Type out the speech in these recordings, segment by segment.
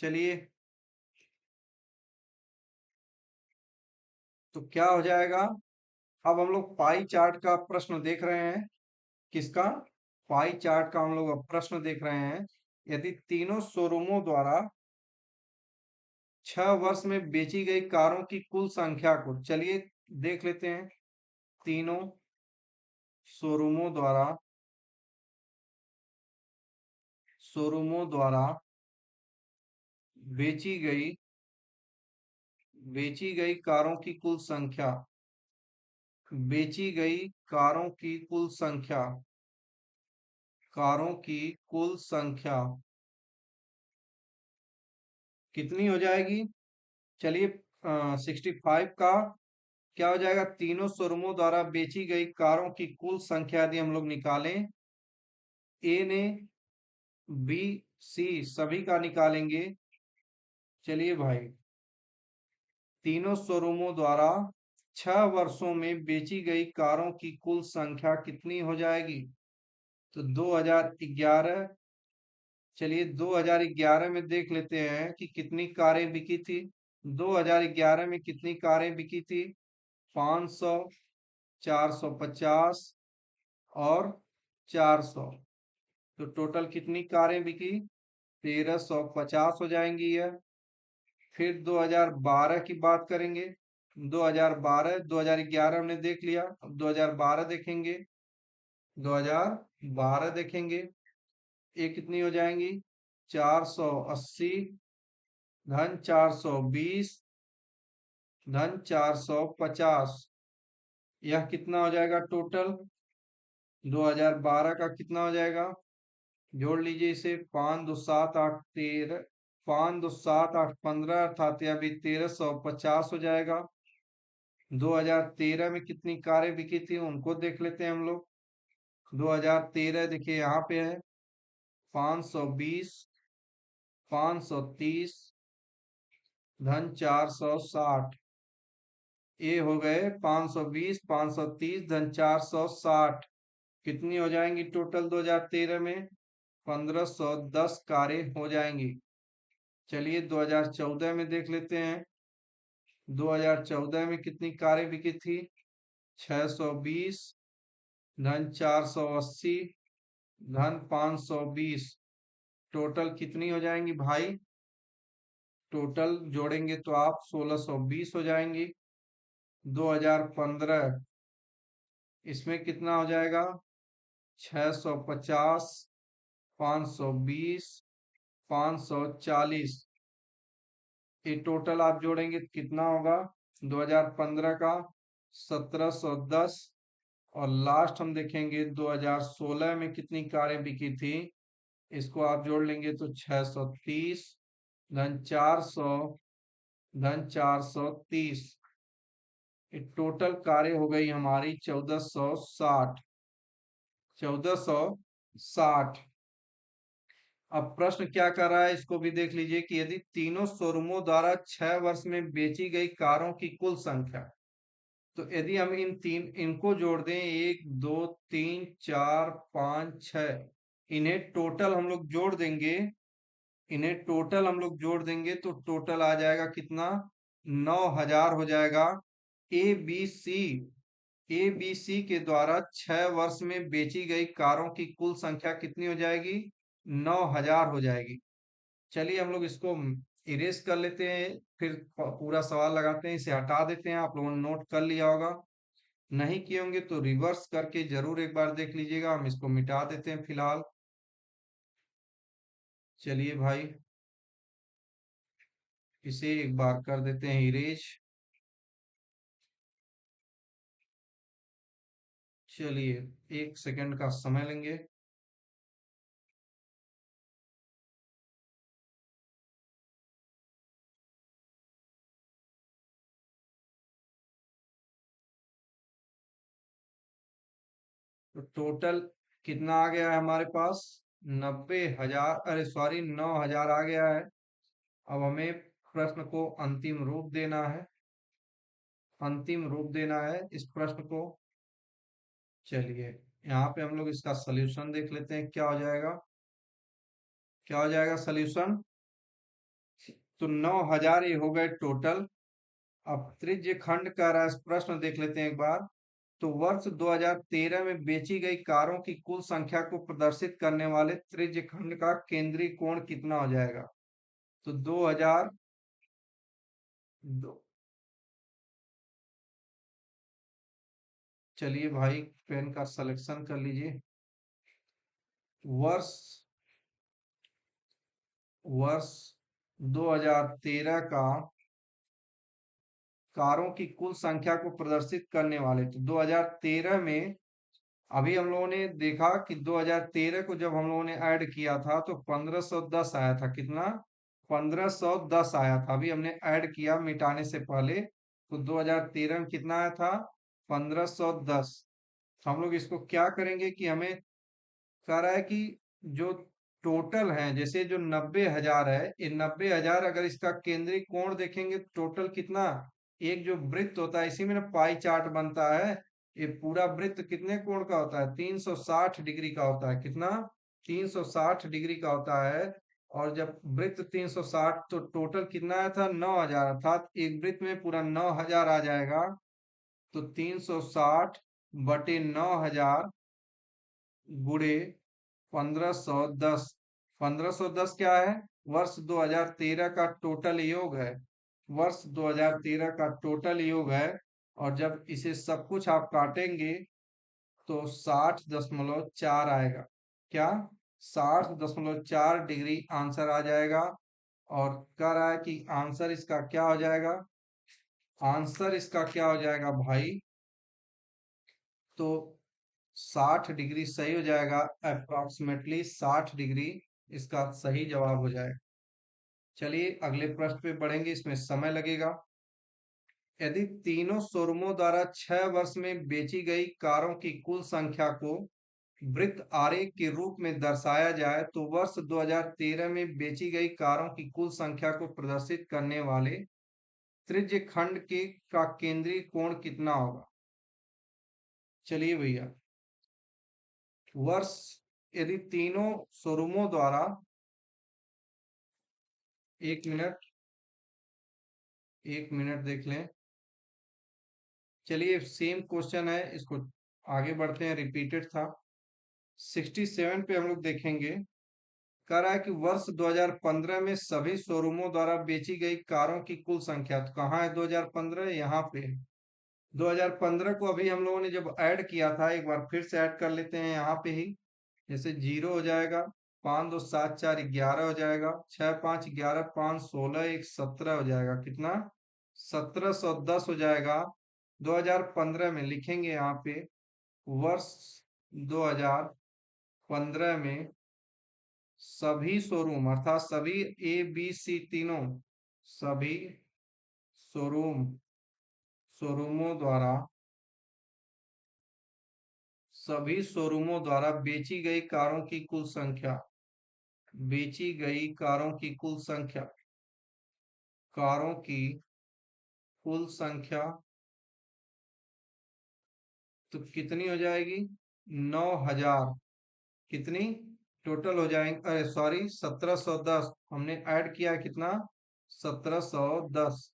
चलिए, तो क्या हो जाएगा। अब हम लोग पाई चार्ट का प्रश्न देख रहे हैं। किसका? पाई चार्ट का हम लोग अब प्रश्न देख रहे हैं। यदि तीनों शोरूमों द्वारा 6 वर्ष में बेची गई कारों की कुल संख्या को, चलिए देख लेते हैं। तीनों शोरूमों द्वारा बेची गई कारों की कुल संख्या, बेची गई कारों की कुल संख्या, कारों की कुल संख्या कितनी हो जाएगी? चलिए, 65 का क्या हो जाएगा? तीनों शोरूमों द्वारा बेची गई कारों की कुल संख्या यदि हम लोग निकालें, ए ने बी सी सभी का निकालेंगे। चलिए भाई, तीनों शोरूमों द्वारा 6 वर्षों में बेची गई कारों की कुल संख्या कितनी हो जाएगी? तो 2011, चलिए 2011 में देख लेते हैं कि कितनी कारें बिकी थी। 2011 में कितनी कारें बिकी थी? 500, 450 और 400। तो टोटल कितनी कारें बिकी? 1350 हो जाएंगी यह। फिर 2012 की बात करेंगे। 2012, 2011 हमने देख लिया, अब 2012 देखेंगे। 2012 देखेंगे, ये कितनी हो जाएंगी? 480 धन 420 धन 450। यह कितना हो जाएगा टोटल? 2012 का कितना हो जाएगा? जोड़ लीजिए इसे। 5 2 7 8 13, 5 2 7 8 15, अर्थात यह भी 1350 हो जाएगा। 2013 में कितनी कारें बिकी थी उनको देख लेते हैं हम लोग। 2013 देखिए यहाँ पे है, 520 530 धन 460। ये हो गए 520 530 धन 460। कितनी हो जाएंगी टोटल 2013 में? 1510 कारें हो जाएंगी। चलिए 2014 में देख लेते हैं। 2014 में कितनी कारें बिकी थी? 620 धन 480 धन 520। टोटल कितनी हो जाएंगी भाई? टोटल जोड़ेंगे तो आप 1620 हो जाएंगी। 2015, इसमें कितना हो जाएगा? 650 520 540। ये टोटल आप जोड़ेंगे तो कितना होगा? 2015 का 1710। और लास्ट हम देखेंगे 2016 में कितनी कारें बिकी थी, इसको आप जोड़ लेंगे तो 630 धन 400 धन 430। ये टोटल कारें हो गई हमारी 1460। 1460। अब प्रश्न क्या कर रहा है इसको भी देख लीजिए कि यदि तीनों शोरूमों द्वारा 6 वर्ष में बेची गई कारों की कुल संख्या, तो यदि हम इनको जोड़ दें, 1 2 3 4 5 6, इन्हें टोटल हम लोग जोड़ देंगे। तो टोटल आ जाएगा कितना? 9000 हो जाएगा। ए बी सी के द्वारा 6 वर्ष में बेची गई कारों की कुल संख्या कितनी हो जाएगी? 9000 हो जाएगी। चलिए हम लोग इसको इरेज कर लेते हैं, फिर पूरा सवाल लगाते हैं, इसे हटा देते हैं। आप लोगों ने नोट कर लिया होगा, नहीं किए होंगे तो रिवर्स करके जरूर एक बार देख लीजिएगा। हम इसको मिटा देते हैं फिलहाल। चलिए भाई, इसे एक बार कर देते हैं इरेज। चलिए, 1 सेकंड का समय लेंगे। तो टोटल कितना आ गया है हमारे पास? 90,000, अरे सॉरी, 9000 आ गया है। अब हमें प्रश्न को अंतिम रूप देना है इस प्रश्न को। चलिए, यहाँ पे हम लोग इसका सलूशन देख लेते हैं क्या हो जाएगा। क्या हो जाएगा सलूशन? तो 9000 ये हो गए टोटल। अब त्रिज्य खंड का प्रश्न देख लेते हैं एक बार। तो वर्ष 2013 में बेची गई कारों की कुल संख्या को प्रदर्शित करने वाले त्रिज्य खंड का केंद्रीय कोण कितना हो जाएगा? तो 2000 दो, चलिए भाई पेन का सिलेक्शन कर लीजिए। वर्ष वर्ष 2013 का कारों की कुल संख्या को प्रदर्शित करने वाले, तो 2013 में अभी हम लोगों ने देखा कि 2013 को जब हम लोगों ने ऐड किया था तो 1510 आया था। कितना? 1510 आया था। अभी हमने ऐड किया मिटाने से पहले, तो 2013 में कितना आया था? 1510। हम लोग इसको क्या करेंगे कि हमें कह रहा है कि जो टोटल है, जैसे जो 90,000 है, ये 90,000 अगर इसका केंद्रीय कोण देखेंगे टोटल कितना, एक जो वृत्त होता है इसी में ना पाई चार्ट बनता है, ये पूरा वृत्त कितने कोण का होता है? 360 डिग्री का होता है। कितना? 360 डिग्री का होता है। और जब वृत्त 360, तो टोटल कितना आया था? 9000, अर्थात एक वृत्त में पूरा 9000 आ जाएगा। तो 360 बटे 9000 गुणे 1510। 1510 क्या है? वर्ष 2013 का टोटल योग है। वर्ष 2013 का टोटल योग है। और जब इसे सब कुछ आप काटेंगे तो 60.4 आएगा। क्या? 60.4 डिग्री आंसर आ जाएगा। और कह रहा है कि आंसर इसका क्या हो जाएगा? आंसर इसका क्या हो जाएगा भाई? तो 60 डिग्री सही हो जाएगा। अप्रोक्सीमेटली 60 डिग्री इसका सही जवाब हो जाएगा। चलिए अगले प्रश्न पे बढ़ेंगे, इसमें समय लगेगा। यदि तीनों शोरूमों द्वारा 6 वर्ष में बेची गई कारों की कुल संख्या को वृत्त आरेख के रूप में दर्शाया जाए तो वर्ष 2013 में बेची गई कारों की कुल संख्या को प्रदर्शित करने वाले त्रिज्य खंड के का केंद्रीय कोण कितना होगा? चलिए भैया, वर्ष यदि तीनों शोरूमों द्वारा, एक मिनट, एक मिनट देख लें। चलिए सेम क्वेश्चन है, इसको आगे बढ़ते हैं, रिपीटेड था। 67 पे हम लोग देखेंगे। कह रहा है कि वर्ष 2015 में सभी शोरूमों द्वारा बेची गई कारों की कुल संख्या, तो कहाँ है 2015? यहाँ पे 2015 को अभी हम लोगों ने जब ऐड किया था, एक बार फिर से ऐड कर लेते हैं यहाँ पे ही। जैसे 0 हो जाएगा, 5 2 7 4 11 हो जाएगा, 6 5 11 5 16 1 17 हो जाएगा। कितना? 1710 हो जाएगा। 2015 में लिखेंगे यहाँ पे, वर्ष 2015 में सभी शोरूम, अर्थात सभी ए बी सी तीनों, सभी शोरूम शोरूमों द्वारा सभी शोरूमों द्वारा बेची गई कारों की कुल संख्या, बेची गई कारों की कुल संख्या, कारों की कुल संख्या तो कितनी हो जाएगी? 9000। कितनी टोटल हो जाएंगे? अरे सॉरी, 1710 हमने ऐड किया। कितना? 1710।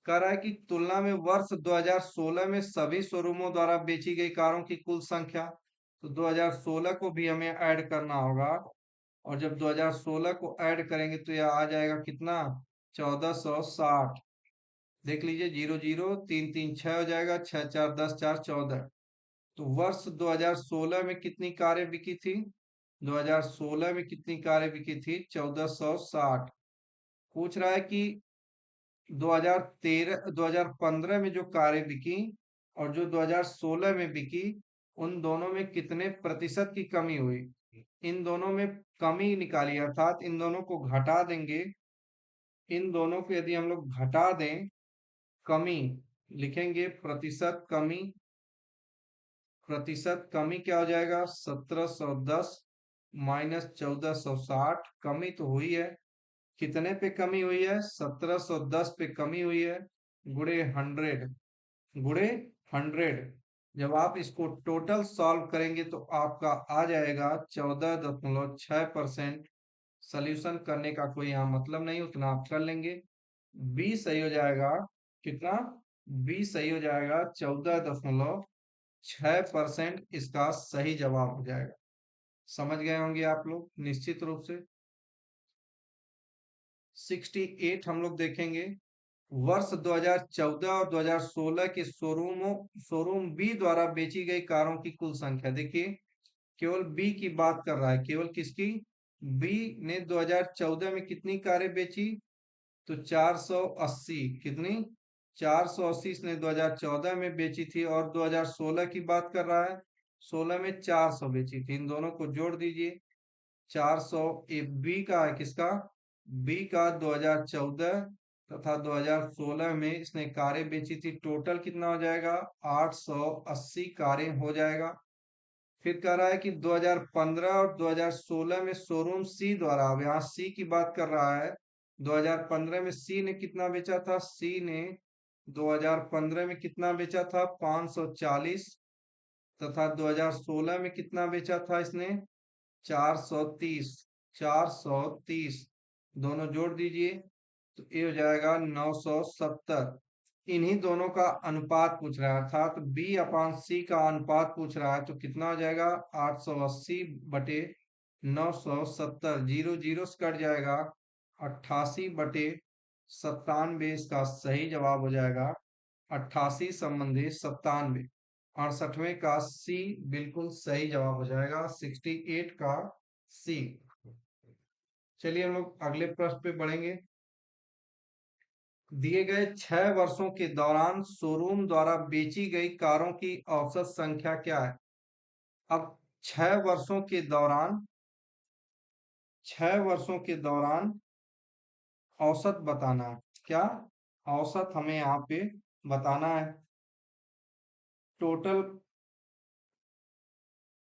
कह रहा है कि तुलना में वर्ष 2016 में सभी शोरूमों द्वारा बेची गई कारों की कुल संख्या, तो 2016 को भी हमें ऐड करना होगा। और जब 2016 को ऐड करेंगे तो यह आ जाएगा कितना? 1460। देख लीजिए, 0 0 3 3 6 हो जाएगा, 6 4 10 4 14। तो वर्ष 2016 में कितनी कारें बिकी थी? 2016 में कितनी कारें बिकी थी? 1460। पूछ रहा है कि 2013 2015 में जो कारें बिकी और जो 2016 में बिकी, उन दोनों में कितने प्रतिशत की कमी हुई? इन दोनों में कमी निकाली, अर्थात इन दोनों को घटा देंगे। इन दोनों को यदि हम लोग घटा दें, कमी लिखेंगे, प्रतिशत कमी। प्रतिशत कमी क्या हो जाएगा? 1710 माइनस 1460। कमी तो हुई है, कितने पे कमी हुई है? 1710 पे कमी हुई है, गुणे 100, गुणे 100। जब आप इसको टोटल सॉल्व करेंगे तो आपका आ जाएगा 14.6%। सॉल्यूशन करने का कोई यहाँ मतलब नहीं, उतना आप कर लेंगे। बी सही हो जाएगा। कितना? बी सही हो जाएगा, 14.6% इसका सही जवाब हो जाएगा। समझ गए होंगे आप लोग निश्चित रूप से। 68 हम लोग देखेंगे। वर्ष 2014 और 2016 के शोरूम बी द्वारा बेची गई कारों की कुल संख्या। देखिए, केवल बी की बात कर रहा है, केवल किसकी? बी ने 2014 में कितनी कारें बेची? तो 480। कितनी? 480 इसने 2014 में बेची थी, और 2016 की बात कर रहा है, 16 में 400 बेची थी। इन दोनों को जोड़ दीजिए। 400 बी का है, किसका? बी का 2014 तथा 2016 में इसने कारें बेची थी। टोटल कितना हो जाएगा? 880 कारें हो जाएगा। फिर कह रहा है कि 2015 और 2016 में शोरूम सी द्वारा, अब यहाँ सी की बात कर रहा है, 2015 में सी ने कितना बेचा था? सी ने 2015 में कितना बेचा था? 540। तथा 2016 में कितना बेचा था इसने? 430। 430 दोनों जोड़ दीजिए, तो ये हो जाएगा 970। इन्हीं दोनों का अनुपात पूछ रहा है, अर्थात बी अपान सी का अनुपात पूछ रहा है, तो कितना हो जाएगा? 880 बटे 970। जीरो जीरो से कट जाएगा, 88 बटे 97 इसका सही जवाब हो जाएगा। 88 संबंधी 97, 68वें का सी बिल्कुल सही जवाब हो जाएगा, 68 का सी। चलिए हम लोग अगले प्रश्न पे बढ़ेंगे। दिए गए 6 वर्षों के दौरान शोरूम द्वारा बेची गई कारों की औसत संख्या क्या है? अब 6 वर्षों के दौरान, 6 वर्षों के दौरान औसत बताना है। क्या औसत हमें यहाँ पे बताना है? टोटल।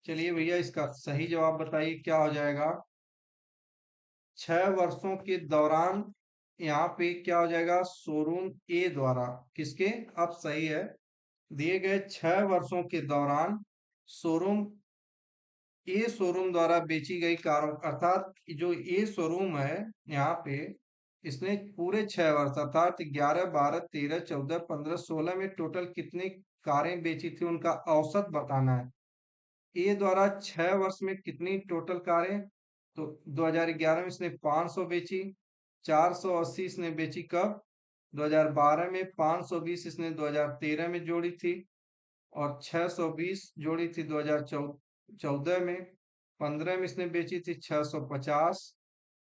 चलिए भैया, इसका सही जवाब बताइए क्या हो जाएगा? 6 वर्षों के दौरान यहाँ पे क्या हो जाएगा? शोरूम ए द्वारा, किसके? अब सही है। दिए गए 6 वर्षों के दौरान शोरूम ए शोरूम द्वारा बेची गई कारों, अर्थात जो ए शोरूम है यहाँ पे, इसने पूरे 6 वर्ष अर्थात 11, 12, 13, 14, 15, 16 में टोटल कितनी कारें बेची थी, उनका औसत बताना है। ए द्वारा 6 वर्ष में कितनी टोटल कारें? तो 2011 में इसने 500 बेची। 480 इसने बेची कब? 2012 में। 520 इसने 2013 में जोड़ी थी, और 620 जोड़ी थी 2014 में। 15 में इसने बेची थी 650,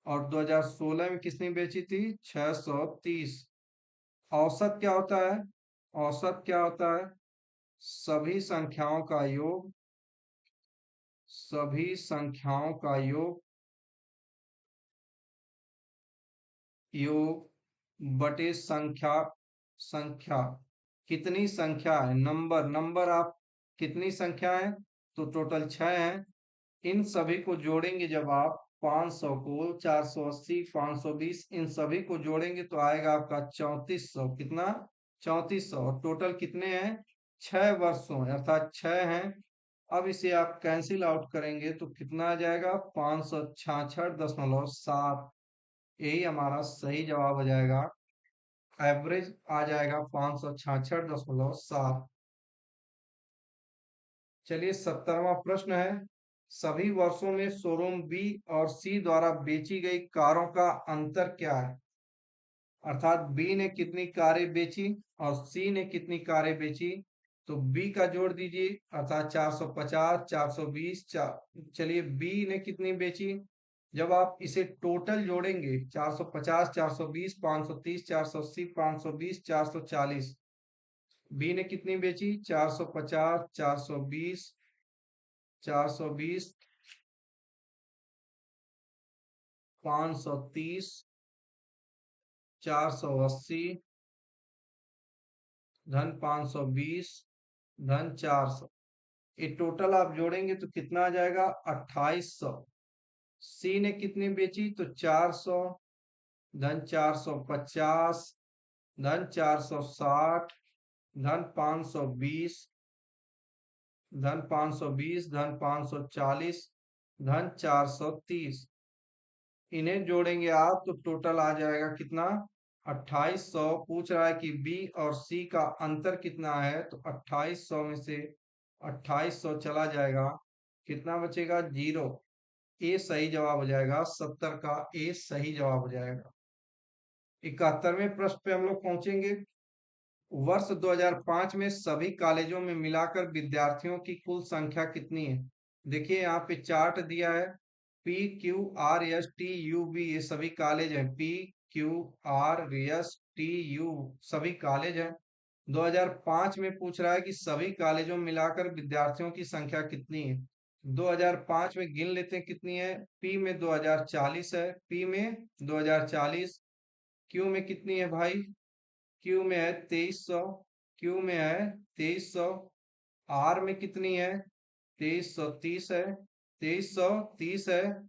और 2016 में किसने बेची थी? 630। औसत क्या होता है? औसत क्या होता है? सभी संख्याओं का योग, सभी संख्याओं का योग बटे संख्या। संख्या कितनी संख्या है? नंबर, नंबर आप कितनी संख्या है? तो टोटल 6 है। इन सभी को जोड़ेंगे जब आप, 500 को, 480, 520, इन सभी को जोड़ेंगे तो आएगा आपका 3400। कितना? 3400। और टोटल कितने हैं? 6 वर्षों अर्थात 6 हैं। अब इसे आप कैंसिल आउट करेंगे तो कितना आ जाएगा? 566.7। यही हमारा सही जवाब हो जाएगा। एवरेज आ जाएगा 566.7। चलिए 17वां प्रश्न है। सभी वर्षों में शोरूम बी और सी द्वारा बेची गई कारों का अंतर क्या है? अर्थात बी ने कितनी कारें बेची और सी ने कितनी कारें बेची, तो बी का जोड़ दीजिए, अर्थात 450, 420। चलिए बी ने कितनी बेची? जब आप इसे टोटल जोड़ेंगे, 450, 420, 530, 480, 520, 440, बी ने कितनी बेची? 450, 420, 420, 530, 480, धन 520, धन 400। ये टोटल आप जोड़ेंगे तो कितना आ जाएगा? 2800। सी ने कितनी बेची? तो 400, धन 450, धन 460, धन 520, धन 520, धन 540, धन 430। इन्हें जोड़ेंगे आप तो टोटल आ जाएगा कितना, 2800। पूछ रहा है कि बी और सी का अंतर कितना है, तो 2800 में से 2800 चला जाएगा, कितना बचेगा, 0। ए सही जवाब हो जाएगा, 70 का ए सही जवाब हो जाएगा। 71वें प्रश्न पे हम लोग पहुंचेंगे। वर्ष 2005 में सभी कॉलेजों में मिलाकर विद्यार्थियों की कुल संख्या कितनी है? देखिए यहाँ पे चार्ट दिया है, P Q R S T U B, ये सभी कॉलेज हैं। P Q R S T U सभी कॉलेज हैं। 2005 में पूछ रहा है कि सभी कॉलेजों में मिलाकर विद्यार्थियों की संख्या कितनी है। 2005 में गिन लेते हैं कितनी है। पी में 2040 है, पी में 2040। क्यू में कितनी है भाई, क्यू में है 2300, क्यू में है 2300। आर में कितनी है, 2330 है, 2330 है।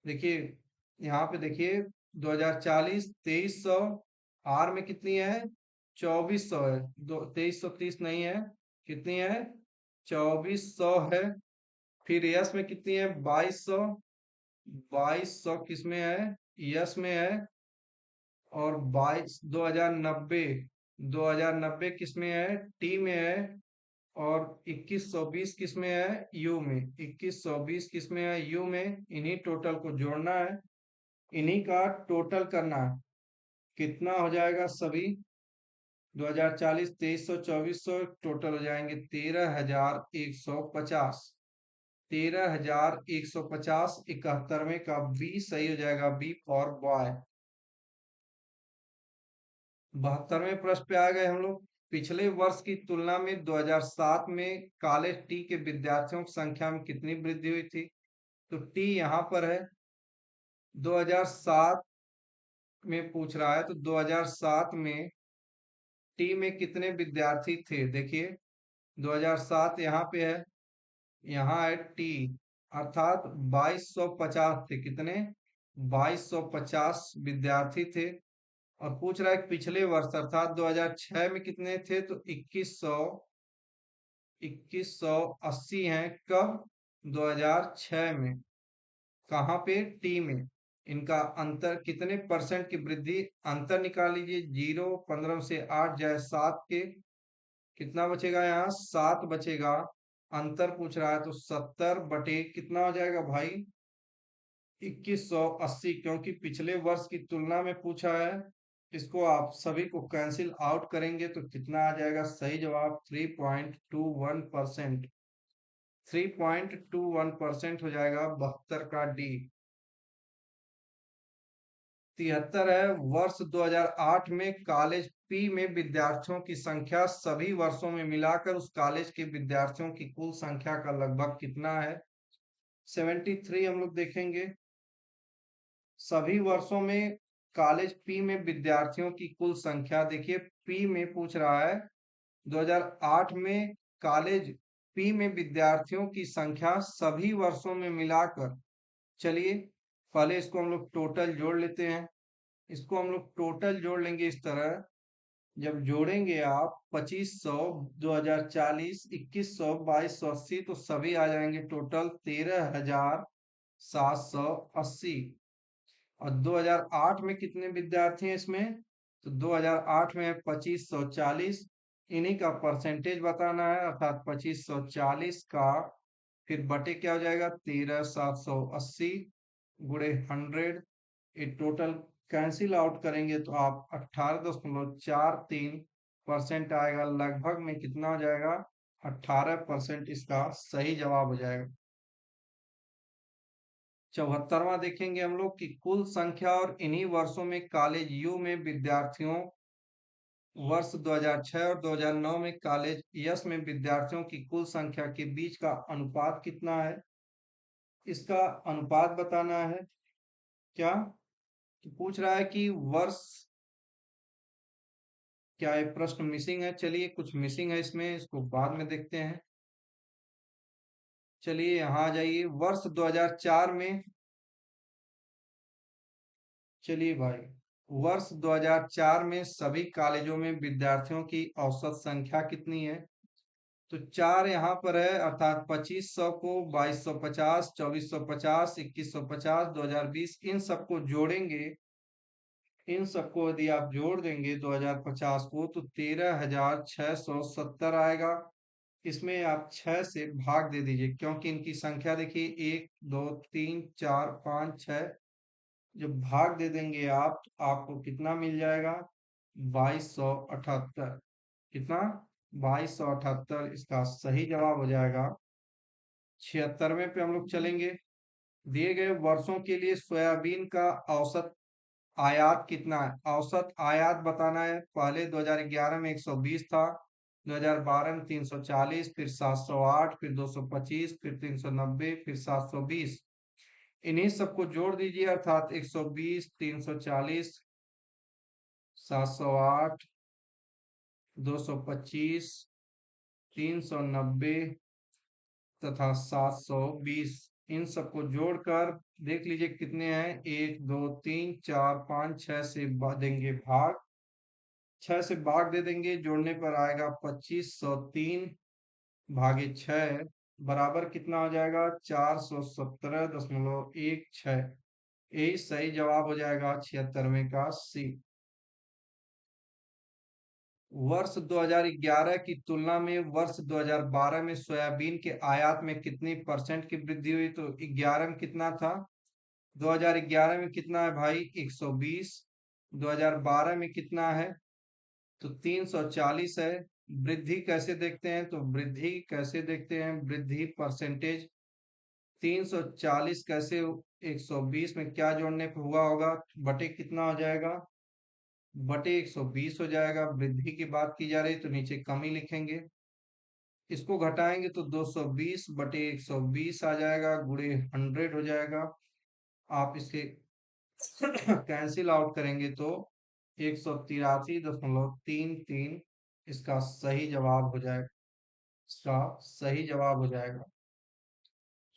देखिए यहाँ पे देखिए 2040 2300, आर में कितनी है, 2400 है। 2330 नहीं है, कितनी है, 2400 है। फिर यस में कितनी है, 2200, 2200 किस में है, यस में है। और 2090, 2090 किस में है, टी में है। और 2120 किस में है, यू में। 2120 किस में है, यू में। इन्हीं टोटल को जोड़ना है, इन्हीं का टोटल करना है। कितना हो जाएगा सभी, 2040 2300 2400 टोटल हो जाएंगे 13150। 13150, 71वें का बी सही हो जाएगा, बी फॉर बॉय। 72वें प्रश्न पे आ गए हम लोग। पिछले वर्ष की तुलना में 2007 में कॉलेज टी के विद्यार्थियों की संख्या में कितनी वृद्धि हुई थी, तो टी यहाँ पर है। 2007 में पूछ रहा है, तो 2007 में टी में कितने विद्यार्थी थे, देखिए 2007 यहाँ पे है, यहाँ है टी, अर्थात 2250 थे। कितने, 2250 विद्यार्थी थे। और पूछ रहा है कि पिछले वर्ष अर्थात 2006 में कितने थे, तो 2180 हैं। कब, 2006 में। कहाँ पे, टी में। इनका अंतर कितने परसेंट की वृद्धि, अंतर निकाल लीजिए। 0, 15 से 8 जाए 7 के, कितना बचेगा, यहाँ 7 बचेगा। अंतर पूछ रहा है तो 70 बटे कितना हो जाएगा भाई, 2180, क्योंकि पिछले वर्ष की तुलना में पूछा है। इसको आप सभी को कैंसिल आउट करेंगे तो कितना आ जाएगा, सही जवाब 3.21%। 3.21% हो जाएगा 72 का डी। 73 है, वर्ष 2008 में कॉलेज पी में विद्यार्थियों की संख्या सभी वर्षों में मिलाकर उस कॉलेज के विद्यार्थियों की कुल संख्या का लगभग कितना है। 73 हम लोग देखेंगे, सभी वर्षों में कॉलेज पी में विद्यार्थियों की कुल संख्या। देखिए पी में पूछ रहा है 2008 में कॉलेज पी में विद्यार्थियों की संख्या सभी वर्षों में मिलाकर। चलिए पहले इसको हम लोग टोटल जोड़ लेते हैं। इसको हम लोग टोटल जोड़ लेंगे इस तरह, जब जोड़ेंगे आप 2500, 2040, 2100, 2280, तो सभी आ जाएंगे टोटल 13780। और 2008 में कितने विद्यार्थी हैं इसमें, तो 2008 में 2540। इन्हीं का परसेंटेज बताना है, अर्थात 2540 का फिर बटे क्या हो जाएगा, 13780 गुणे 100। ये टोटल कैंसिल आउट करेंगे तो आप 18.43% आएगा। लगभग में कितना हो जाएगा, 18% इसका सही जवाब हो जाएगा। 74वां देखेंगे हम लोग कि कुल संख्या और इन्हीं वर्षों में कॉलेज यू में विद्यार्थियों, वर्ष 2006 और 2009 में कॉलेज यस में विद्यार्थियों की कुल संख्या के बीच का अनुपात कितना है। इसका अनुपात बताना है। क्या, तो पूछ रहा है कि वर्ष, क्या ये प्रश्न मिसिंग है, चलिए कुछ मिसिंग है इसमें, इसको बाद में देखते हैं। चलिए यहाँ आ जाइए, वर्ष 2004 में, चलिए भाई, वर्ष 2004 में सभी कॉलेजों में विद्यार्थियों की औसत संख्या कितनी है। तो 4 यहाँ पर है, अर्थात 2500 को 2250, 2450, 2150, 2020 इन सबको जोड़ेंगे। इन सबको यदि आप जोड़ देंगे 2050 को तो 13,670 आएगा। इसमें आप 6 से भाग दे दीजिए, क्योंकि इनकी संख्या देखिए 1 2 3 4 5 6। जब भाग दे देंगे आप तो आपको कितना मिल जाएगा? 2278। कितना? 2278 इसका सही जवाब हो जाएगा। 76वें पे हम लोग चलेंगे। दिए गए वर्षों के लिए सोयाबीन का औसत आयात कितना है? औसत आयात बताना है। पहले 2011 में 120 था, 2012 में 340, फिर 708, फिर 225, फिर 390, फिर 720। इन्हीं सबको जोड़ दीजिए, अर्थात 120, 340, 708, 225, 390 तथा 720। इन सबको जोड़कर देख लीजिए कितने हैं। 1 2 3 4 5 6 से देंगे भाग। 6 से भाग दे देंगे, जोड़ने पर आएगा 2503 भागे 6 बराबर कितना हो जाएगा? 417.16। यही सही जवाब हो जाएगा 76वें का सी। वर्ष 2011 की तुलना में वर्ष 2012 में सोयाबीन के आयात में कितनी परसेंट की वृद्धि हुई? तो 11 में कितना था? 2011 में कितना है भाई? 120। 2012 में कितना है? तो 340 है। वृद्धि कैसे देखते हैं? तो वृद्धि कैसे देखते हैं? वृद्धि परसेंटेज 340 कैसे? 120 में क्या जोड़ने पे हुआ होगा? बटे कितना हो जाएगा? बटे 120 हो जाएगा। वृद्धि की बात की जा रही तो नीचे कमी लिखेंगे। इसको घटाएंगे तो 220 बटे 120 आ जाएगा, गुणे 100 हो जाएगा। आप इसके कैंसिल आउट करेंगे तो 183.33 इसका सही जवाब हो जाएगा। इसका सही जवाब हो जाएगा।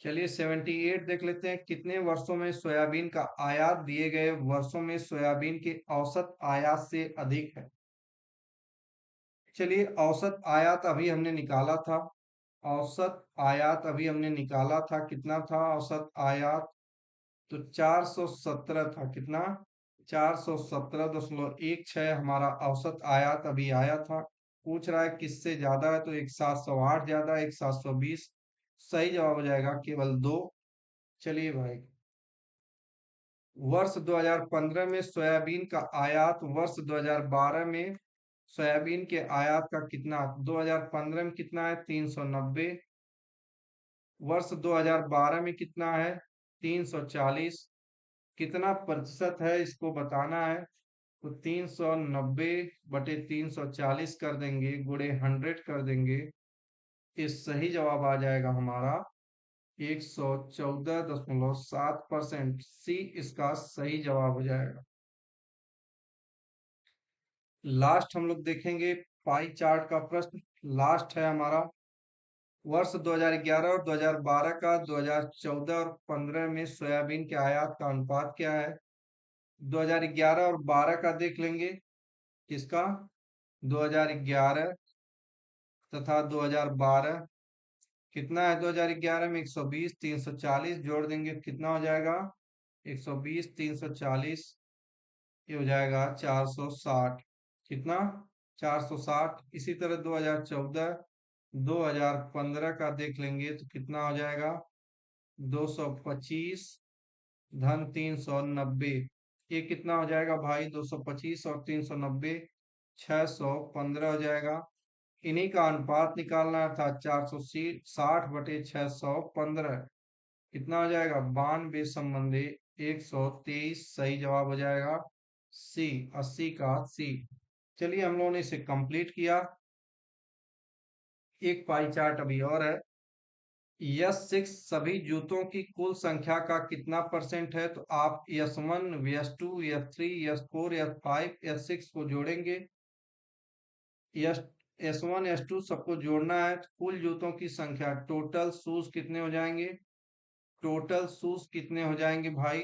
चलिए 78 देख लेते हैं। कितने वर्षों में सोयाबीन का आयात दिए गए वर्षों में सोयाबीन के औसत आयात से अधिक है? चलिए औसत आयात अभी हमने निकाला था। औसत आयात अभी हमने निकाला था, कितना था औसत आयात? तो 417 था। कितना? 417.16 हमारा औसत आयात अभी आया था। पूछ रहा है किससे ज्यादा है, तो एक 708 ज्यादा, एक 720। सही जवाब हो जाएगा केवल दो। चलिए भाई, वर्ष 2015 में सोयाबीन का आयात वर्ष 2012 में सोयाबीन के आयात का कितना? 2015 में कितना है? 390। वर्ष 2012 में कितना है? 340। कितना प्रतिशत है इसको बताना है। तो 390 बटे 340 कर देंगे, गुणे 100 कर देंगे। इस सही जवाब आ जाएगा हमारा 114.7%। सी इसका सही जवाब हो जाएगा। लास्ट हम लोग देखेंगे पाई चार्ट का प्रश्न। लास्ट है हमारा। वर्ष 2011 और 2012 का 2014 और 15 में सोयाबीन के आयात का अनुपात क्या है? 2011 और 12 का देख लेंगे। किसका? 2011 तथा 2012। कितना है? 2011 में 120, 340 जोड़ देंगे कितना हो जाएगा? 120, 340, ये हो जाएगा 460। कितना? 460। इसी तरह 2014 2015 का देख लेंगे तो कितना हो जाएगा? 225 धन 390। ये कितना हो जाएगा भाई? 225 और 390 615 हो जाएगा। इन्हीं का अनुपात निकालना था। 460 बटे 615 कितना हो जाएगा? 92 संबंधी 123 सही जवाब हो जाएगा सी। 80 का सी। चलिए हम लोगों ने इसे कंप्लीट किया। एक पाई चार्ट अभी और है। यस 6 सभी जूतों की कुल संख्या का कितना परसेंट है? तो आप S1 S2 S3 S4 S5 S6 को जोड़ेंगे। यस S1 S2 सबको जोड़ना है। कुल जूतों की संख्या, टोटल शूज कितने हो जाएंगे? टोटल शूज कितने हो जाएंगे भाई?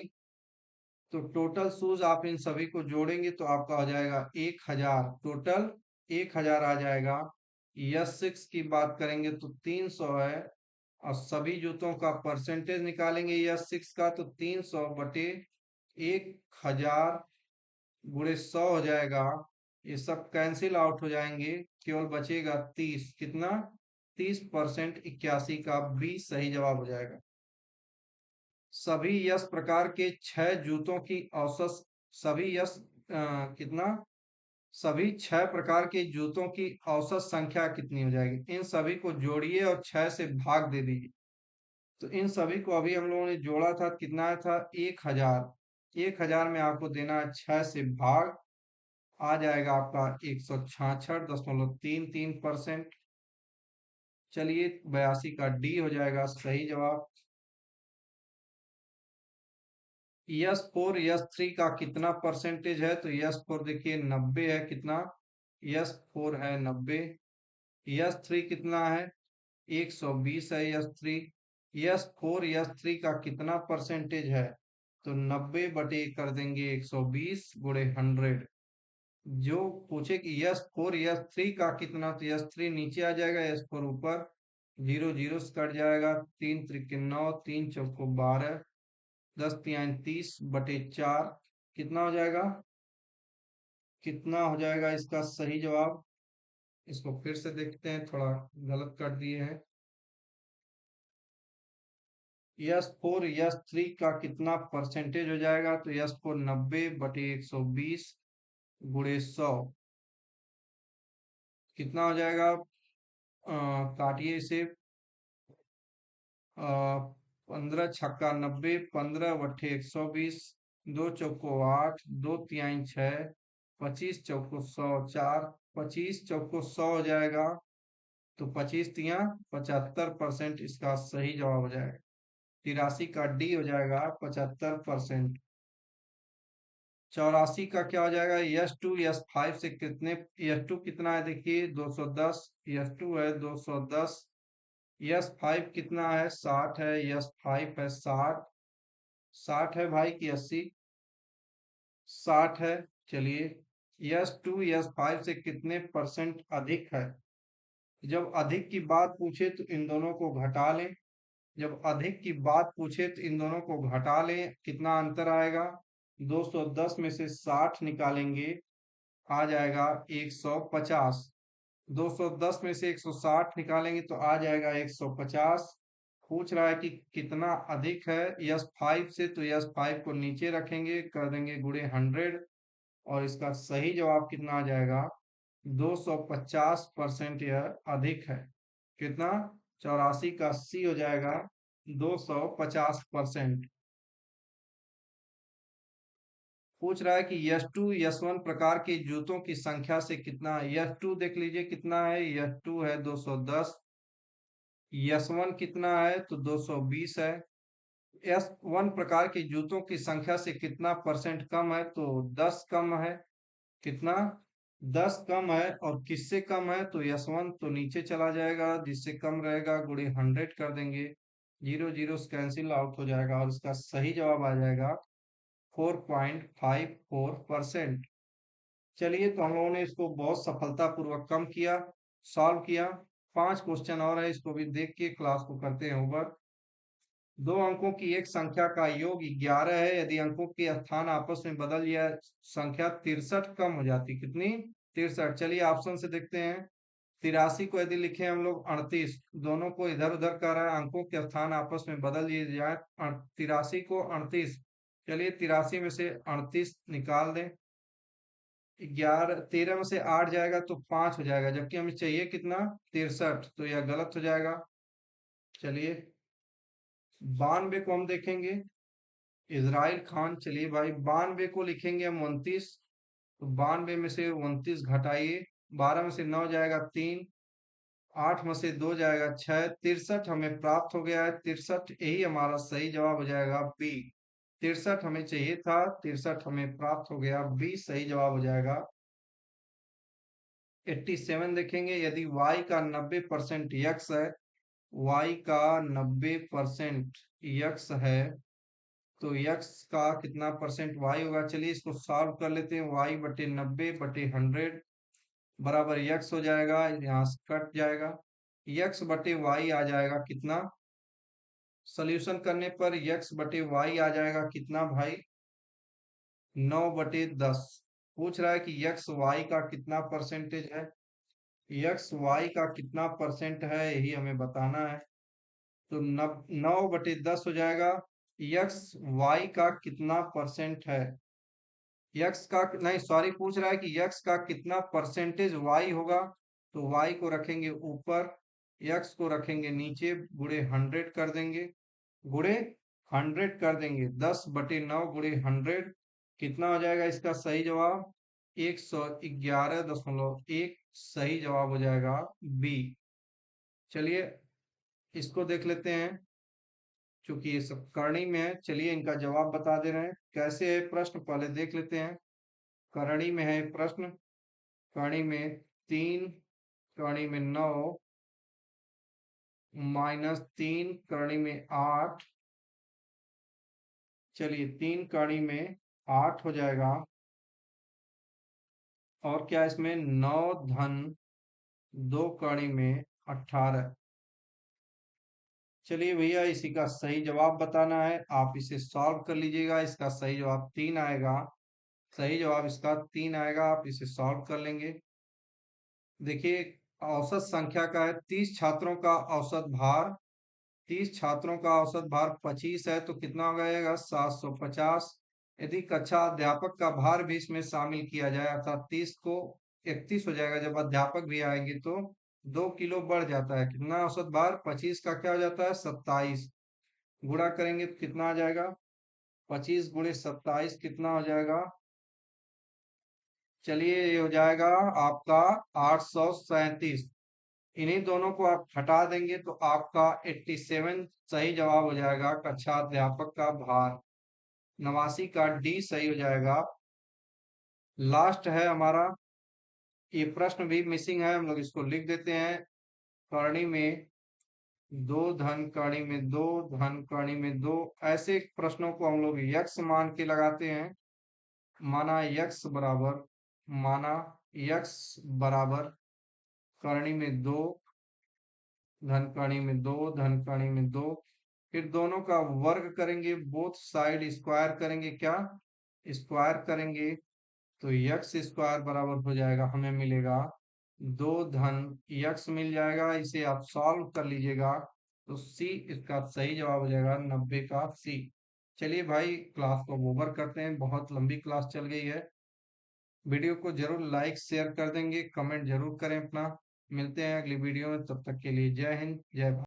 तो टोटल शूज आप इन सभी को जोड़ेंगे तो आपका हो जाएगा 1000। टोटल 1000 आ जाएगा। यस 6 की बात करेंगे तो 300 है, और सभी जूतों का परसेंटेज निकालेंगे यस 6 का तो 300 बटे 1000 गुणे 100 हो जाएगा। ये सब कैंसिल आउट हो जाएंगे, केवल बचेगा 30। कितना? 30%। 81 का बी सही जवाब हो जाएगा। सभी यस प्रकार के 6 जूतों की औसत सभी यस कितना सभी 6 प्रकार के जूतों की औसत संख्या कितनी हो जाएगी? इन सभी को जोड़िए और 6 से भाग दे दीजिए। तो इन सभी को अभी हम लोगों ने जोड़ा था, कितना आया था? 1000। 1000 में आपको देना है 6 से भाग, आ जाएगा आपका 166.33%। चलिए 82 का डी हो जाएगा सही जवाब। यस 4 यस 3 का कितना परसेंटेज है? तो यस 4 देखिए 90 है। कितना? यस 4 है 90। यस 3 कितना है? 120 है यस 3। यस 4 यस 3 का कितना परसेंटेज है? तो 90 बटे कर देंगे 120 गुणे 100। जो पूछे कि यस 4 यस 3 का कितना, तो यस 3 नीचे आ जाएगा, यस 4 ऊपर। 0 0 से कट जाएगा, 3 त्रिक 9, 3 चौको 12, 10 तिहाई 30 बटे 4। कितना हो जाएगा? कितना हो जाएगा इसका सही जवाब? इसको फिर से देखते हैं, थोड़ा गलत कर दिए हैं। यस 4 यस 3 का कितना परसेंटेज हो जाएगा? तो यस 4 90 बटे 120 गुणे 100। कितना हो जाएगा? काटिए इसे। 15 छक्का 90, 15 बटे 120, 2 चौको 8, 2 तिहाई 6, 25 चौको 100 4, 25 चौको 100 हो जाएगा। तो 25 तिया 75%, इसका सही जवाब हो जाएगा। 83 का डी हो जाएगा 75%। 84 का क्या हो जाएगा? यस 2 यस 5 से कितने? यस 2 कितना है देखिए 210, यस 2 है 210। यस 5 कितना है? 60 है, यस 5 है 60। 60 है भाई की 80? 60 है। चलिए यस 2 यस 5 से कितने परसेंट अधिक है? जब अधिक की बात पूछे तो इन दोनों को घटा लें। जब अधिक की बात पूछे तो इन दोनों को घटा लें। कितना अंतर आएगा? 210 में से 60 निकालेंगे, आ जाएगा 150। 210 में से 160 निकालेंगे तो आ जाएगा 150। पूछ रहा है कि कितना अधिक है यस 5 से, तो यस 5 को नीचे रखेंगे, कर देंगे गुणे 100, और इसका सही जवाब कितना आ जाएगा? 250% यह अधिक है। कितना? 84 का सी हो जाएगा 250%। पूछ रहा है कि यस 2 यस 1 प्रकार के जूतों की संख्या से कितना है? यस 2 देख लीजिए कितना है, यस 2 है 210। यस 1 कितना है? तो 220 है। यस 1 प्रकार के जूतों की संख्या से कितना परसेंट कम है? तो 10 कम है। कितना? 10 कम है। और किससे कम है? तो यस 1 तो नीचे चला जाएगा, जिससे कम रहेगा गुणे 100 कर देंगे। 0 0 कैंसिल आउट हो जाएगा, और इसका सही जवाब आ जाएगा 4.54%। चलिए तो हम लोगों ने इसको बहुत सफलतापूर्वक कम किया, सॉल्व किया। 5 क्वेश्चन और है, इसको भी देख के क्लास को करते हैं ओवर। 2 अंकों की एक संख्या का योग 11 है। यदि अंकों के स्थान आपस में बदल जाए, संख्या 63 कम हो जाती। कितनी? 63। चलिए ऑप्शन से देखते हैं। 83 को यदि लिखे हम लोग 38, दोनों को इधर उधर कर रहा है, अंकों के स्थान आपस में बदल दिए जाए। 83 को 38, चलिए 83 में से 38 निकाल दें। 11 13 में से 8 जाएगा तो 5 हो जाएगा, जबकि हमें चाहिए कितना? 63, तो यह गलत हो जाएगा। चलिए 92 को हम देखेंगे। इजराइल खान, चलिए भाई 92 को लिखेंगे हम 29। तो 92 में से 29 घटाइए। 12 में से 9 जाएगा 3, 8 में से 2 जाएगा 6, 63 हमें प्राप्त हो गया है। 63 यही हमारा सही जवाब हो जाएगा बी। 63 हमें चाहिए था, 63 हमें प्राप्त हो गया, बी सही जवाब हो जाएगा। 87 देखेंगे। यदि y का 90% यक्स है, y का 90% यक्स है, तो यक्स का कितना परसेंट y होगा? चलिए इसको सॉल्व कर लेते हैं। y बटे 90 बटे 100, बराबर यक्स हो जाएगा, यहाँ से कट जाएगा, यक्स बटे वाई आ जाएगा कितना, सोल्यूशन करने पर यक्स बटे वाई आ जाएगा कितना भाई, 9/10। पूछ रहा है कि यक्स वाई का कितना परसेंटेज है, यक्स वाई का कितना परसेंट है यही हमें बताना है। तो 9/10 हो जाएगा, यक्स वाई का कितना परसेंट है, यक्स का नहीं सॉरी, पूछ रहा है कि यक्स का कितना परसेंटेज वाई होगा, तो वाई को रखेंगे ऊपर, यक्स को रखेंगे नीचे, गुणे 100 कर देंगे, गुणे 100 कर देंगे, 10/9 गुणे 100 कितना हो जाएगा इसका सही जवाब, 111.1 सही जवाब हो जाएगा बी। चलिए इसको देख लेते हैं, क्योंकि ये सब करणी में है, चलिए इनका जवाब बता दे रहे हैं, कैसे है प्रश्न पहले देख लेते हैं। करणी में है प्रश्न, करणी में 3, करणी में 9, -3 करणी में 8, चलिए 3 करणी में 8 हो जाएगा, और क्या इसमें 9 धन 2 करणी में 18। चलिए भैया इसी का सही जवाब बताना है, आप इसे सॉल्व कर लीजिएगा, इसका सही जवाब 3 आएगा, सही जवाब इसका 3 आएगा, आप इसे सॉल्व कर लेंगे। देखिए औसत संख्या का है 30 छात्रों का औसत भार, 30 छात्रों का औसत भार 25 है, तो कितना हो जाएगा 750। यदि कक्षा अध्यापक का भार भी इसमें शामिल किया जाए, अर्थात 30 को 31 हो जाएगा, जब अध्यापक भी आएंगे तो 2 किलो बढ़ जाता है, कितना औसत भार 25 का क्या हो जाता है 27, गुणा करेंगे तो कितना आ जाएगा, 25 गुणे 27 कितना हो जाएगा, चलिए ये हो जाएगा आपका 837। इन्हीं दोनों को आप हटा देंगे तो आपका 87 सही जवाब हो जाएगा, कक्षा अध्यापक का भार 89 का डी सही हो जाएगा। लास्ट है हमारा, ये प्रश्न भी मिसिंग है, हम लोग इसको लिख देते हैं, करणी में 2 धन करणी में 2 धन करणी में 2, ऐसे प्रश्नों को हम लोग यक्स मान के लगाते हैं। माना यक्स बराबर, माना यक्स बराबर करणी में 2 धन करणी में 2 धन करणी में 2, फिर दोनों का वर्ग करेंगे, बोथ साइड स्क्वायर करेंगे, क्या स्क्वायर करेंगे, तो यक्स स्क्वायर बराबर हो जाएगा, हमें मिलेगा 2 धन यक्स मिल जाएगा, इसे आप सॉल्व कर लीजिएगा, तो सी इसका सही जवाब हो जाएगा 90 का सी। चलिए भाई क्लास को ओवर करते हैं, बहुत लंबी क्लास चल गई है। वीडियो को जरूर लाइक शेयर कर देंगे, कमेंट जरूर करें अपना। मिलते हैं अगली वीडियो में, तब तक के लिए जय हिंद जय भारत।